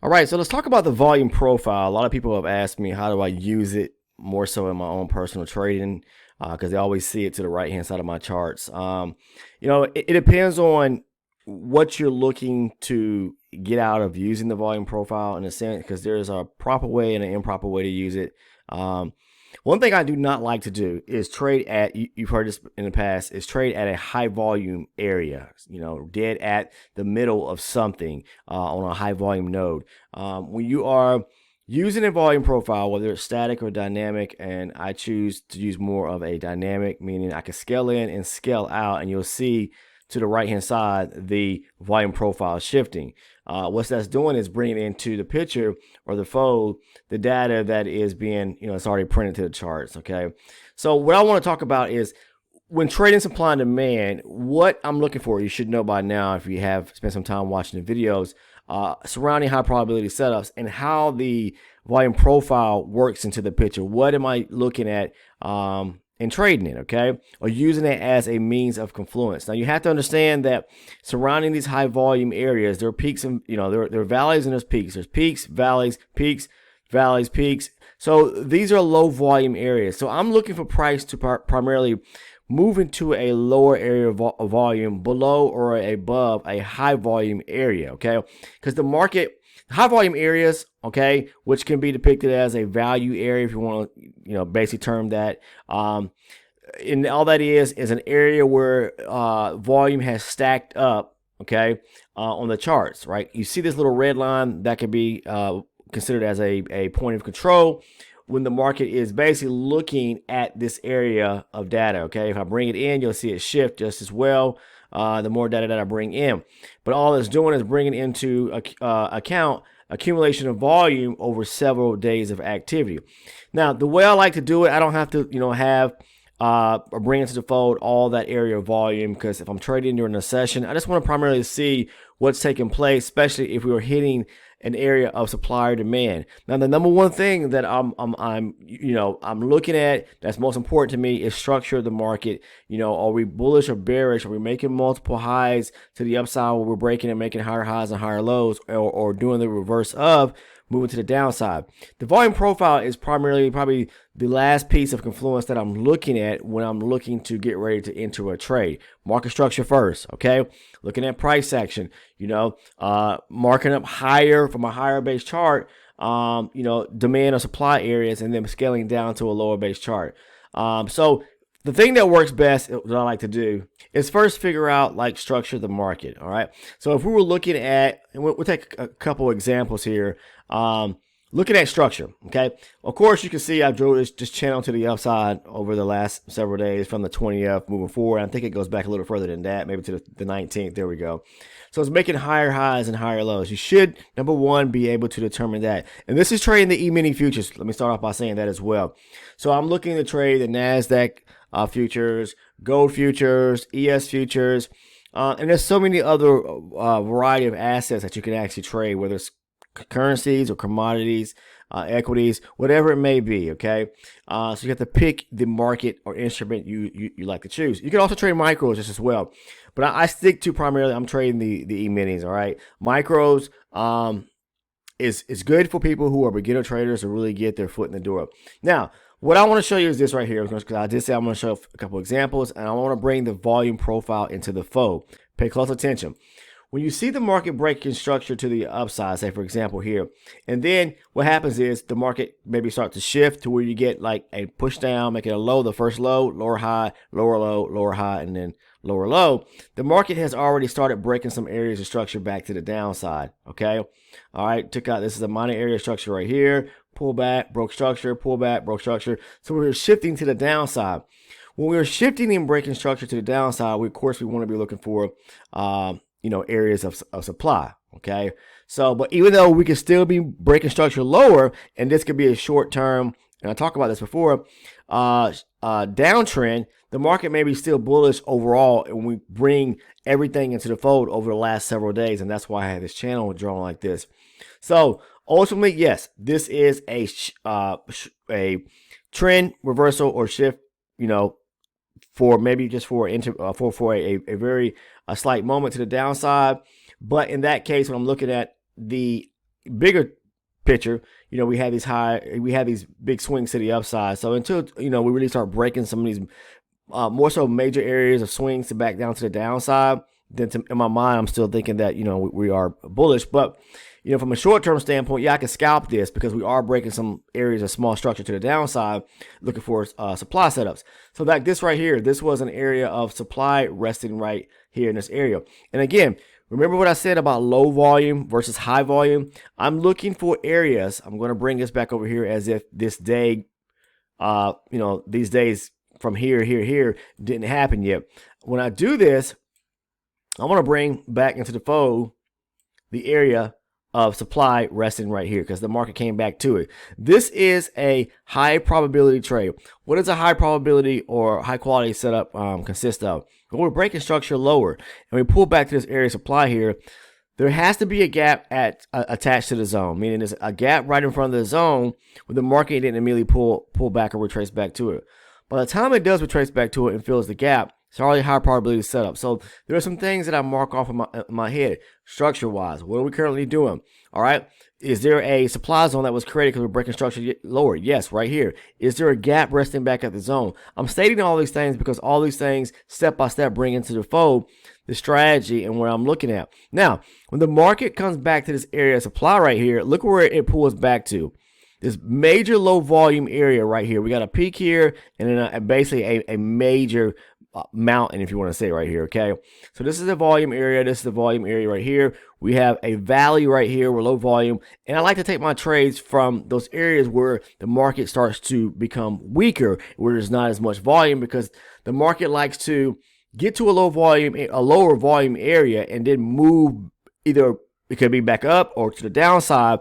All right, so let's talk about the volume profile. A lot of people have asked me, how do I use it more so in my own personal trading? Because they always see it to the right-hand side of my charts. It depends on what you're looking to get out of using the volume profile in a sense, because there's a proper way and an improper way to use it. One thing I do not like to do is trade at, you've heard this in the past, is trade at a high volume area, dead at the middle of something on a high volume node. When you are using a volume profile, whether it's static or dynamic, and I choose to use more of a dynamic, meaning I can scale in and scale out, and you'll see to the right hand side the volume profile shifting. What that's doing is bringing into the picture or the fold the data that is being, it's already printed to the charts. Okay, so what I want to talk about is when trading supply and demand, what I'm looking for. You should know by now if you have spent some time watching the videos surrounding high probability setups and how the volume profile works into the picture. What am I looking at and trading it, okay, or using it as a means of confluence? Now you have to understand that surrounding these high volume areas, there are peaks and there are valleys and there's peaks. There's peaks, valleys, peaks, valleys, peaks. So these are low volume areas. So I'm looking for price to primarily move into a lower area of volume below or above a high volume area, okay? Because the market, high volume areas, okay, which can be depicted as a value area if you want to, basically term that. And all that is an area where volume has stacked up, okay, on the charts, right? You see this little red line that could be considered as a point of control when the market is basically looking at this area of data, okay? If I bring it in, you'll see it shift just as well the more data that I bring in. But all it's doing is bringing into account accumulation of volume over several days of activity. Now, the way I like to do it, I don't have to, have or bring into the fold all that area of volume, because if I'm trading during a session, I just want to primarily see what's taking place, especially if we were hitting an area of supply or demand. Now, the number one thing that I'm looking at that's most important to me is structure of the market. Are we bullish or bearish? Are we making multiple highs to the upside where we're breaking and making higher highs and higher lows, or doing the reverse of moving to the downside? The volume profile is primarily probably the last piece of confluence that I'm looking at when I'm looking to get ready to enter a trade. Market structure first, okay? Looking at price action, marking up higher from a higher base chart, demand or supply areas, and then scaling down to a lower base chart. So the thing that works best that I like to do is first figure out structure the market. All right. So if we were looking at, and we'll take a couple examples here. Looking at structure, okay. Of course, you can see I drew this channel to the upside over the last several days from the 20th moving forward. I think it goes back a little further than that, maybe to the 19th. There we go. So it's making higher highs and higher lows. You should, number one, be able to determine that. And this is trading the Emini futures. Let me start off by saying that as well. So I'm looking to trade the NASDAQ futures, gold futures, ES futures, and there's so many other variety of assets that you can actually trade, whether it's currencies or commodities, equities, whatever it may be, okay? So you have to pick the market or instrument you like to choose. You can also trade micros just as well, but I stick to primarily, I'm trading the E-minis, all right? Micros is good for people who are beginner traders to really get their foot in the door. Now, what I want to show you is this right here, because I did say I'm going to show a couple examples, and I want to bring the volume profile into the fold. Pay close attention. When you see the market breaking structure to the upside, say for example here, and then what happens is the market maybe starts to shift to where you get like a push down, make it a low, the first low, lower high, lower low, lower high, and then lower low. The market has already started breaking some areas of structure back to the downside, okay? All right, took out, this is a minor area of structure right here, pull back, broke structure, pull back, broke structure. So we're shifting to the downside. When we're shifting and breaking structure to the downside, of course we want to be looking for areas of supply, okay? So, but even though we could still be breaking structure lower, and this could be a short term, and I talked about this before, downtrend, the market may be still bullish overall, and we bring everything into the fold over the last several days, and that's why I have this channel drawn like this. So ultimately, yes, this is a trend reversal or shift, for maybe just for a very slight moment to the downside. But in that case, when I'm looking at the bigger picture, we have these big swings to the upside. So until, we really start breaking some of these more so major areas of swings to back down to the downside, then in my mind, I'm still thinking that, we are bullish. But, from a short-term standpoint, yeah, I can scalp this because we are breaking some areas of small structure to the downside, looking for supply setups. So like this right here, this was an area of supply resting right here in this area. And again, remember what I said about low volume versus high volume? I'm looking for areas. I'm going to bring this back over here as if this day, these days from here didn't happen yet. When I do this, I want to bring back into the fold the area of supply resting right here because the market came back to it. This is a high probability trade. What does a high probability or high quality setup consist of? When we're breaking structure lower and we pull back to this area of supply here, there has to be a gap attached to the zone, meaning there's a gap right in front of the zone where the market didn't immediately pull back or retrace back to it. By the time it does retrace back to it and fills the gap, it's already a high probability setup. So there are some things that I mark off in my head, structure-wise. What are we currently doing? All right. Is there a supply zone that was created because we're breaking structure lower? Yes, right here. Is there a gap resting back at the zone? I'm stating all these things because all these things, step by step, bring into the fold the strategy and what I'm looking at. Now, when the market comes back to this area of supply right here, look where it pulls back to. This major low volume area right here. We got a peak here and then basically a major mountain, if you want to say right here. Okay, so this is the volume area, this is the volume area right here. We have a valley right here, we're low volume, and I like to take my trades from those areas where the market starts to become weaker, where there's not as much volume, because the market likes to get to a lower volume area and then move, either it could be back up or to the downside,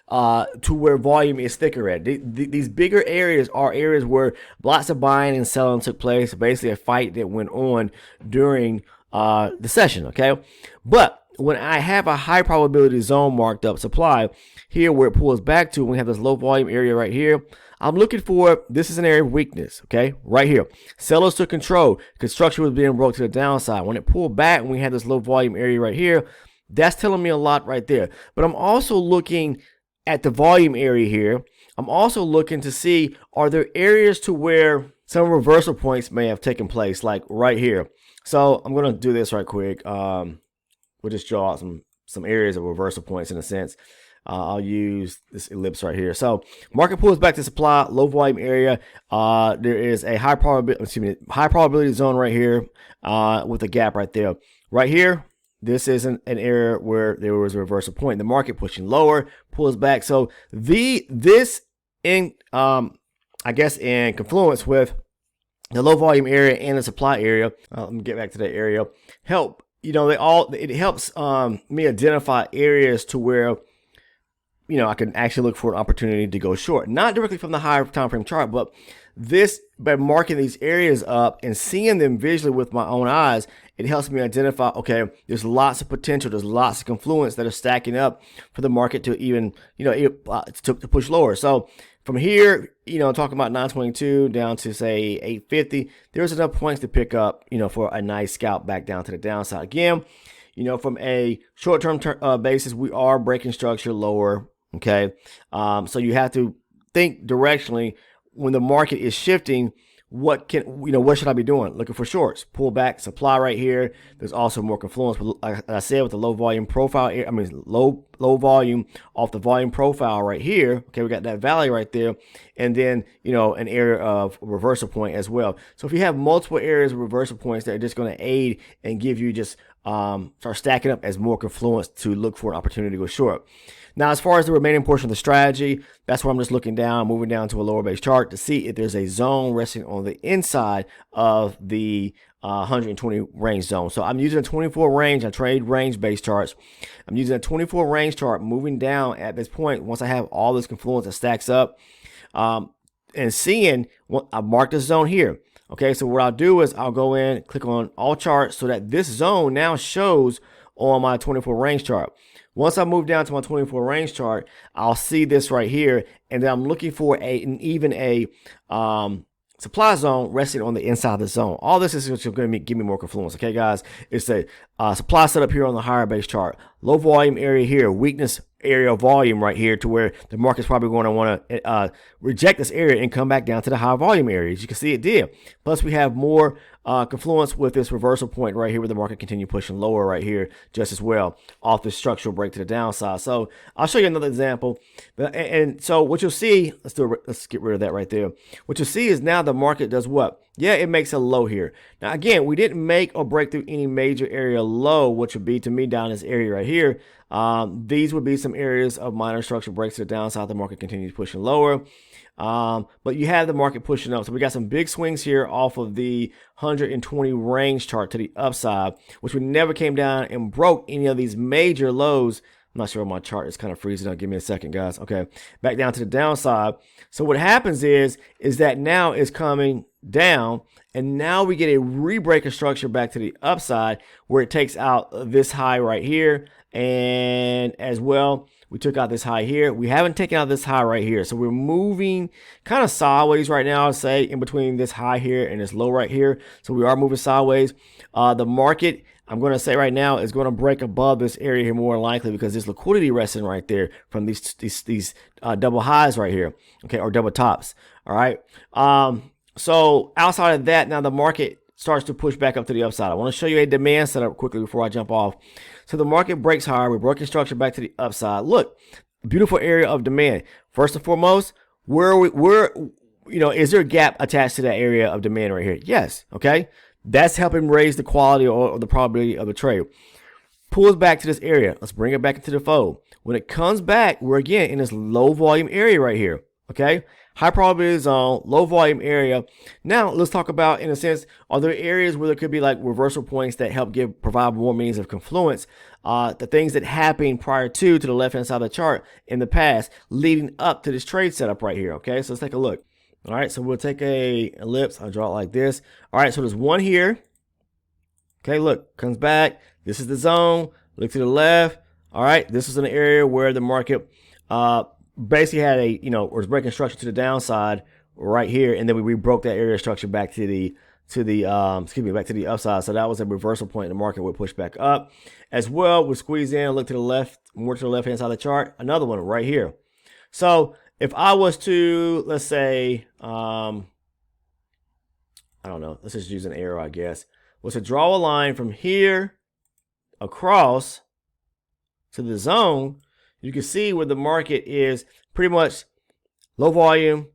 to where volume is thicker at. These bigger areas are areas where lots of buying and selling took place, basically a fight that went on during the session, okay? But when I have a high probability zone marked up supply, here where it pulls back to, when we have this low volume area right here, I'm looking for, this is an area of weakness, okay? Right here. Sellers took control. Construction was being broke to the downside. When it pulled back, when we had this low volume area right here, that's telling me a lot right there. But I'm also looking at the volume area here. I'm also looking to see, are there areas to where some reversal points may have taken place, like right here. So I'm going to do this right quick. We'll just draw out some areas of reversal points in a sense. I'll use this ellipse right here. So market pulls back to supply, low volume area. There is a high probability zone right here with a gap right there. Right here, this is an area where there was a reversal point. The market pushing lower, pulls back. So this in I guess in confluence with the low volume area and the supply area. Let me get back to that area. It helps me identify areas to where I can actually look for an opportunity to go short, not directly from the higher time frame chart, but by marking these areas up and seeing them visually with my own eyes, it helps me identify, okay, there's lots of potential, there's lots of confluence that are stacking up for the market to even, to push lower. So from here, talking about 922 down to say 850, there's enough points to pick up, for a nice scalp back down to the downside. Again, from a short-term basis, we are breaking structure lower. Okay. So you have to think directionally when the market is shifting. What should I be doing? Looking for shorts, pull back, supply right here. There's also more confluence, like I said, with the low volume profile. Low volume off the volume profile right here. Okay, we got that valley right there, and then an area of reversal point as well. So if you have multiple areas of reversal points that are just going to aid and give you just start stacking up as more confluence to look for an opportunity to go short. Now, as far as the remaining portion of the strategy, that's where I'm just looking down, moving down to a lower base chart to see if there's a zone resting on the inside of the 120 range zone. So I'm using a 24 range. I trade range based charts. I'm using a 24 range chart, moving down at this point. Once I have all this confluence that stacks up, and seeing what I marked the zone here. Okay, so what I'll do is I'll go in, click on all charts so that this zone now shows on my 24 range chart. Once I move down to my 24 range chart, I'll see this right here, and then I'm looking for even a supply zone resting on the inside of the zone. All this is going to give me more confluence. Okay, guys, it's a supply setup here on the higher base chart. Low volume area here, weakness area of volume right here to where the market's probably going to want to reject this area and come back down to the high volume area. As you can see, it did. Plus, we have more confluence with this reversal point right here where the market continued pushing lower right here just as well off this structural break to the downside. So I'll show you another example. And so what you'll see, let's get rid of that right there. What you'll see is now the market does what? Yeah, it makes a low here. Now, again, we didn't make or break through any major area low, which would be, to me, down this area right here. These would be some areas of minor structural breaks to the downside. The market continues pushing lower. But you have the market pushing up. So we got some big swings here off of the 120 range chart to the upside, which we never came down and broke any of these major lows. I'm not sure my chart is kind of freezing up. Give me a second, guys. Okay, back down to the downside. So what happens is that now it's coming down, and now we get a rebreaker structure back to the upside where it takes out this high right here, and as well we took out this high here. We haven't taken out this high right here, so we're moving kind of sideways right now, I'd say, in between this high here and this low right here. So we are moving sideways. The market, I'm going to say right now, is going to break above this area here more than likely because there's liquidity resting right there from these double highs right here, okay, or double tops. All right. So outside of that, now the market starts to push back up to the upside. I want to show you a demand setup quickly before I jump off. So the market breaks higher. We're breaking structure back to the upside. Look, beautiful area of demand. First and foremost, is there a gap attached to that area of demand right here? Yes. Okay. That's helping raise the quality or the probability of the trade. Pulls back to this area. Let's bring it back into the fold. When it comes back, we're again in this low volume area right here. Okay. High probability zone, low volume area. Now let's talk about, in a sense, are there areas where there could be like reversal points that help provide more means of confluence? The things that happened prior to the left-hand side of the chart in the past leading up to this trade setup right here. Okay, so let's take a look. All right, so we'll take a ellipse. I'll draw it like this. All right, so there's one here. Okay, look, comes back. This is the zone. Look to the left. All right, this is an area where the market basically had was breaking structure to the downside right here, and then we broke that area structure back to the back to the upside. So that was a reversal point in the market. Would push back up as well. We'll squeeze in, look to the left, more to the left hand side of the chart. Another one right here. So if I was to, let's say, I don't know, let's just use an arrow, I guess, was to draw a line from here across to the zone, you can see where the market is pretty much low volume,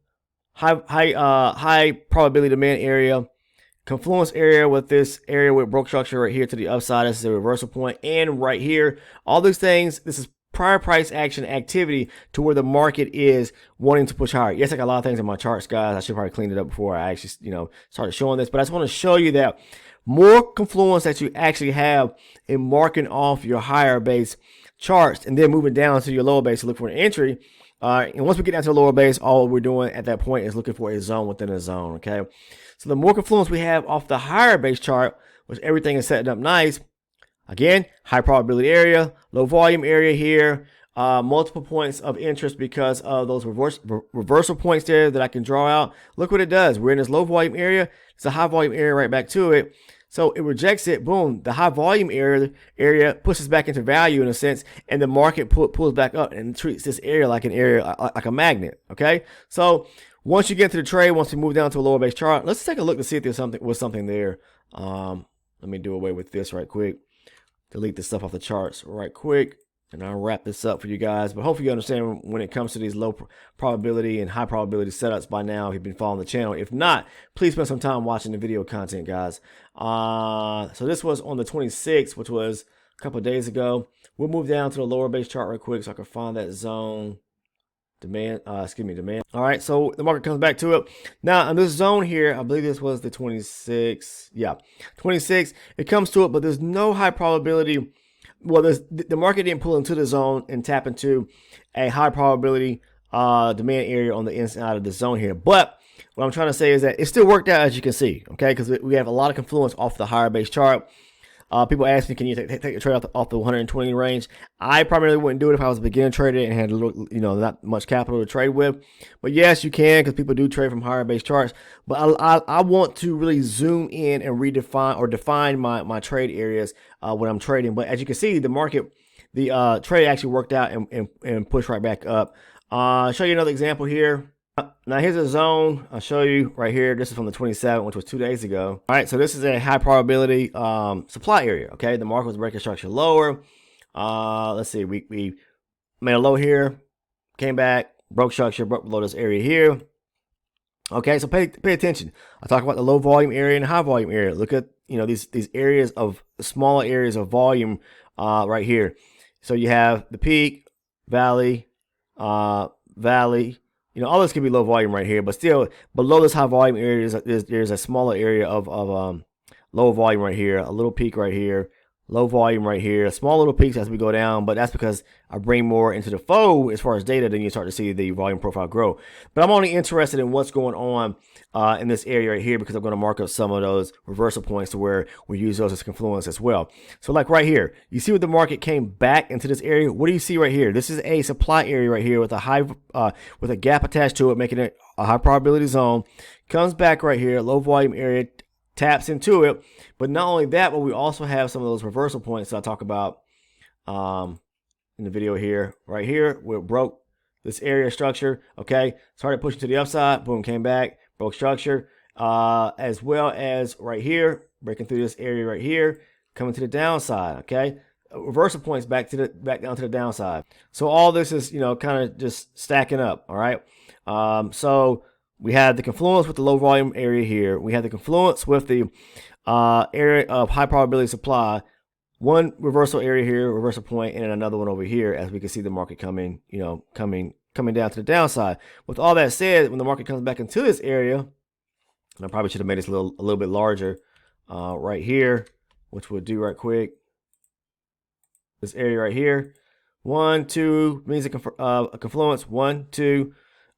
high probability demand area, confluence area with this area with broke structure right here to the upside. This is a reversal point, and right here, all these things, this is prior price action activity to where the market is wanting to push higher. Yes, I got a lot of things in my charts, guys. I should probably clean it up before I actually, started showing this, but I just want to show you that more confluence that you actually have in marking off your higher base charts and then moving down to your lower base to look for an entry. And once we get down to the lower base, all we're doing at that point is looking for a zone within a zone. Okay. So the more confluence we have off the higher base chart, which everything is setting up nice. Again, high probability area, low volume area here, multiple points of interest because of those reversal points there that I can draw out. Look what it does. We're in this low volume area. It's a high volume area right back to it. So it rejects it. Boom. The high volume area pushes back into value in a sense, and the market pulls back up and treats this area like an area, like a magnet. Okay. So once you get to the trade, once we move down to a lower base chart, let's take a look to see if there's something there. Let me do away with this right quick. Delete this stuff off the charts right quick, and I'll wrap this up for you guys. But hopefully you understand when it comes to these low probability and high probability setups by now if you've been following the channel. If not, please spend some time watching the video content, guys. So this was on the 26th, which was a couple of days ago. We'll move down to the lower base chart real quick so I can find that zone. Demand. All right, so the market comes back to it. Now, in this zone here, I believe this was the 26. Yeah, 26. It comes to it, but there's no high probability. Well, the market didn't pull into the zone and tap into a high probability demand area on the inside of the zone here. But what I'm trying to say is that it still worked out, as you can see, okay? Because we have a lot of confluence off the higher base chart. People ask me, can you take a trade off the 120 range? I primarily wouldn't do it if I was a beginner trader and had a little, not much capital to trade with. But yes, you can, because people do trade from higher base charts. But I want to really zoom in and redefine or define my trade areas when I'm trading. But as you can see, the market the trade actually worked out and pushed right back up. I'll show you another example here. Now here's a zone I'll show you right here. This is from the 27th, which was 2 days ago. All right, so this is a high probability supply area. Okay, the market was breaking structure lower. Let's see, we made a low here, came back, broke structure, broke below this area here. Okay, so pay attention. I talk about the low volume area and high volume area. Look at these areas of smaller areas of volume right here. So you have the peak, valley, valley. All this could be low volume right here, but still below this high volume area there's a smaller area of low volume right here, a little peak right here, low volume right here, small little peaks as we go down, but that's because I bring more into the fold as far as data, then you start to see the volume profile grow. But I'm only interested in what's going on in this area right here, because I'm going to mark up some of those reversal points to where we use those as confluence as well. So like right here, you see what the market came back into this area. What do you see right here? This is a supply area right here with a high with a gap attached to it, making it a high probability zone. Comes back right here, low volume area, taps into it. But not only that, but we also have some of those reversal points that I talk about in the video here. Right here, where it broke this area structure. Okay, started pushing to the upside, boom, came back, broke structure, as well as right here, breaking through this area right here, coming to the downside. Okay, reversal points back down to the downside. So all this is kind of just stacking up. All right, so we had the confluence with the low volume area here. We had the confluence with the area of high probability supply. One reversal area here, reversal point, and then another one over here, as we can see the market coming down to the downside. With all that said, when the market comes back into this area, and I probably should have made this a little bit larger right here, which we'll do right quick. This area right here, 1, 2 means a confluence. 1, 2.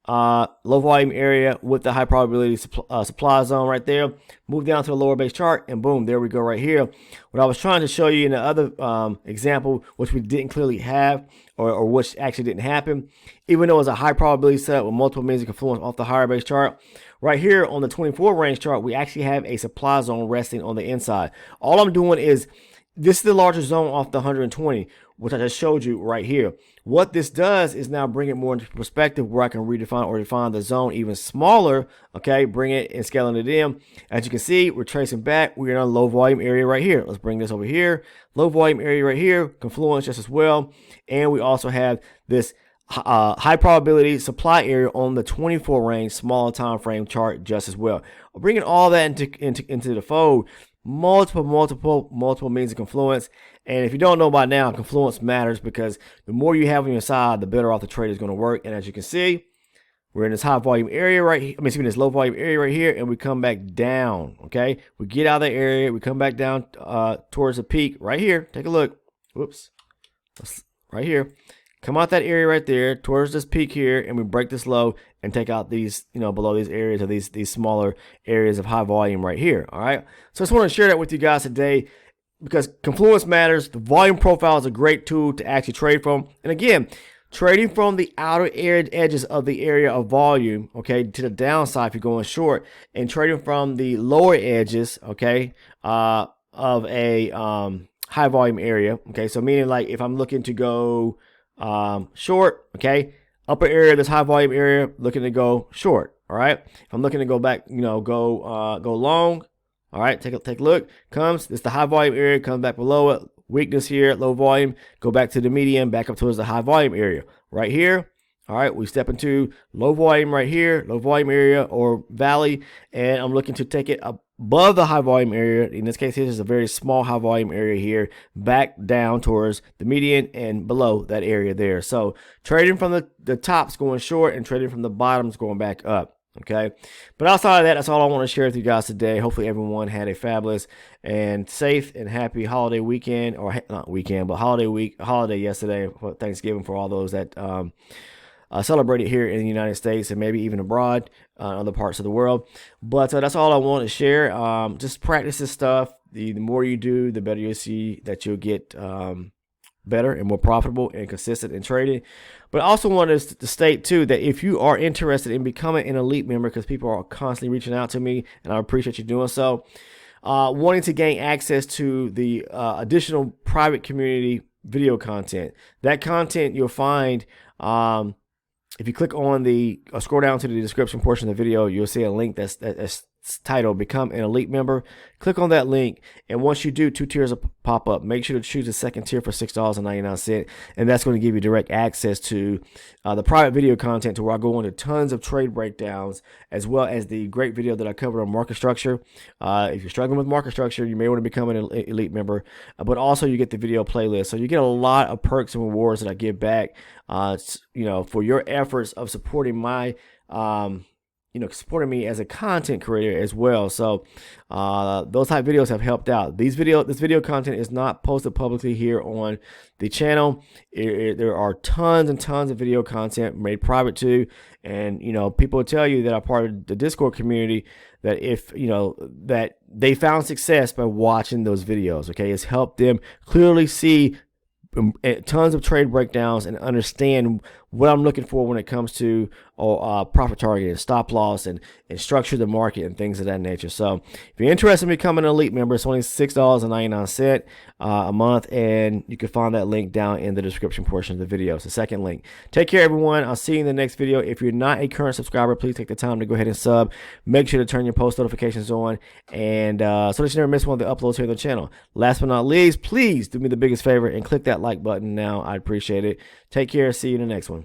Low volume area with the high probability supply zone right there. Move down to the lower base chart, and boom, there we go right here. What I was trying to show you in the other example, which we didn't clearly have, or which actually didn't happen, even though it's a high probability setup with multiple means of confluence off the higher base chart, right here on the 24 range chart, we actually have a supply zone resting on the inside. All I'm doing is, this is the largest zone off the 120, which I just showed you right here. What this does is now bring it more into perspective, where I can redefine or define the zone even smaller. Okay, bring it and scaling it in. As you can see, we're tracing back. We're in a low volume area right here. Let's bring this over here. Low volume area right here, confluence just as well. And we also have this high probability supply area on the 24 range, smaller time frame chart just as well. Bringing all that into the fold. Multiple means of confluence. And if you don't know by now, confluence matters, because the more you have on your side, the better off the trade is going to work. And as you can see, we're in this high volume area right here. This low volume area right here, and we come back down. Okay, we get out of the area, we come back down towards the peak right here. Take a look. Whoops, right here. Come out that area right there towards this peak here, and we break this low and take out these, below these areas, or these smaller areas of high volume right here. All right. So I just want to share that with you guys today, because confluence matters. The volume profile is a great tool to actually trade from. And again, trading from the outer edges of the area of volume, okay, to the downside if you're going short, and trading from the lower edges, okay, of a high volume area. Okay. So meaning, like, if I'm looking to go short, okay, upper area of this high volume area, looking to go short. All right, if I'm looking to go back, go long, all right, take a look. This the high volume area, comes back below it, weakness here at low volume, go back to the median, back up towards the high volume area right here. All right, we step into low volume right here, low volume area or valley, and I'm looking to take it above the high volume area. In this case, this is a very small high volume area here, back down towards the median and below that area there. So trading from the tops going short, and trading from the bottoms going back up. Okay, but outside of that, that's all I want to share with you guys today. Hopefully everyone had a fabulous and safe and happy holiday weekend, or not weekend, but holiday yesterday for Thanksgiving, for all those that celebrated here in the United States, and maybe even abroad, other parts of the world. But that's all I want to share. Just practice this stuff. The more you do, the better you'll see that you'll get better and more profitable and consistent in trading. But I also wanted to state too that if you are interested in becoming an elite member, because people are constantly reaching out to me, and I appreciate you doing so, wanting to gain access to the additional private community video content. That content you'll find, if you click on the, scroll down to the description portion of the video, you'll see a link that's titled Become an Elite Member. Click on that link, and once you do, 2 tiers will pop up. Make sure to choose the second tier for $6.99, and that's going to give you direct access to the private video content, to where I go into tons of trade breakdowns, as well as the great video that I covered on market structure. If you're struggling with market structure, you may want to become an elite member, but also you get the video playlist. So you get a lot of perks and rewards that I give back, for your efforts of supporting my supporting me as a content creator as well. So those type videos have helped out. This video content is not posted publicly here on the channel. There are tons and tons of video content made private too. And, people will tell you that are part of the Discord community that that they found success by watching those videos. Okay. It's helped them clearly see tons of trade breakdowns and understand what I'm looking for when it comes to profit target and stop loss and structure the market and things of that nature. So if you're interested in becoming an elite member, it's only $6.99 a month, and you can find that link down in the description portion of the video. It's the second link. Take care, everyone. I'll see you in the next video. If you're not a current subscriber, please take the time to go ahead and sub. Make sure to turn your post notifications on, and so that you never miss one of the uploads here on the channel. Last but not least, please do me the biggest favor and click that like button now. I'd appreciate it. Take care. See you in the next one.